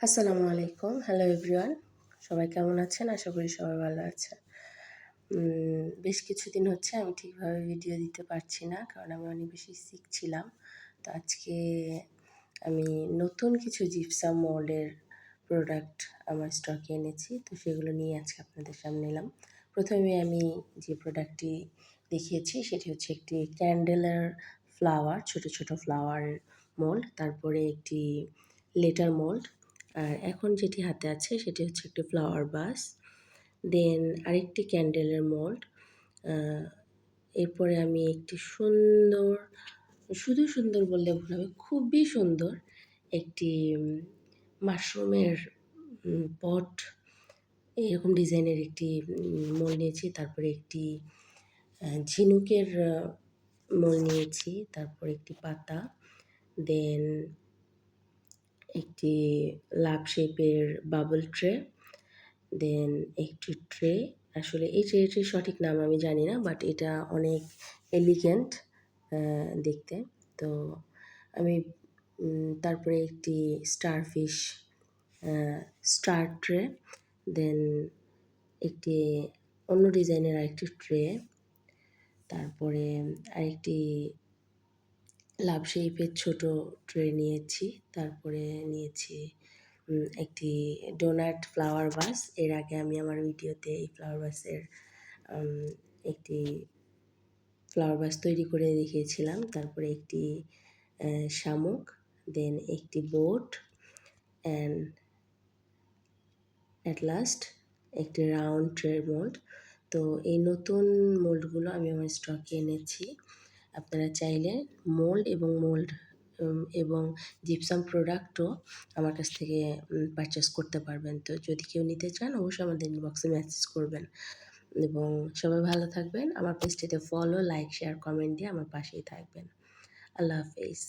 আসসালামু আলাইকুম। Hello everyone. সবাই কেমন আছেন? আশা করি সবাই ভালো আছেন। বেশ কিছুদিন হচ্ছে আমি ঠিকভাবে ভিডিও দিতে পারছি না। কারণ আমি অনেক বেশি সিক ছিলাম। তো আজকে আমি নতুন কিছু জিপসাম মোল্ডের প্রোডাক্ট আমার স্টকে এনেছি। তো সেগুলো নিয়ে আজকে আপনাদের সামনে এলাম। প্রথমে আমি যে প্রোডাক্টটি দেখিয়েছি সেটি হচ্ছে একটি ক্যান্ডেলের ফ্লাওয়ার, ছোট, ছোট ফ্লাওয়ার মোল্ড। তারপরে একটি লেটার মোল্ড। আর এখন যেটি হাতে আছে সেটি হচ্ছে একটি ফ্লাওয়ার ভাস। দেন আরেকটি ক্যান্ডেলের মোল্ড। আ এরপরে আমি একটি সুন্দর, শুধু সুন্দর বললে ভুল হবে, খুবই সুন্দর একটি মাশরুমের পট এরকম ডিজাইনের একটি মোল্ড নিয়েছি। তারপরে একটি ঝিনুকের মোল্ড নিয়েছি। তারপর একটি পাতা। দেন একটি লাভ শেপের বাবল ট্রে। দেন একটি ট্রে। আসলে এই ট্রেটির সঠিক নাম আমি জানি না, বাট এটা অনেক এলিগেন্ট দেখতে। তো আমি তারপরে একটি স্টারফিশ স্টার ট্রে। দেন একটি অন্য ডিজাইনের আরেকটি ট্রে। তারপরে আরেকটি লাভ শেপের ছোট ট্রে নিয়েছি। তারপরে নিয়েছি একটি ডোনাট ফ্লাওয়ার ভাস। এর আগে আমি আমার ভিডিওতে এই ফ্লাওয়ার ভাসের একটি ফ্লাওয়ার ভাস তৈরি করে দেখিয়েছিলাম। তারপরে একটি শামুক, দেন একটি বোট অ্যান্ড অ্যাট লাস্ট একটি রাউন্ড ট্রে মোল্ড। তো এই নতুন মোল্ডগুলো আমি আমার স্টকে এনেছি। আপনারা চাইলে মোল্ড এবং জিপসাম প্রোডাক্টও আমার কাছ থেকে পারচেস করতে পারবেন। তো যদি কেউ নিতে চান অবশ্যই আমাদের ইনবক্সে মেসেজ করবেন। এবং সবাই ভালো থাকবেন। আমার পেজটিতে ফলো, লাইক, শেয়ার, কমেন্ট দিয়ে আমার পাশেই থাকবেন। আল্লাহ হাফেজ।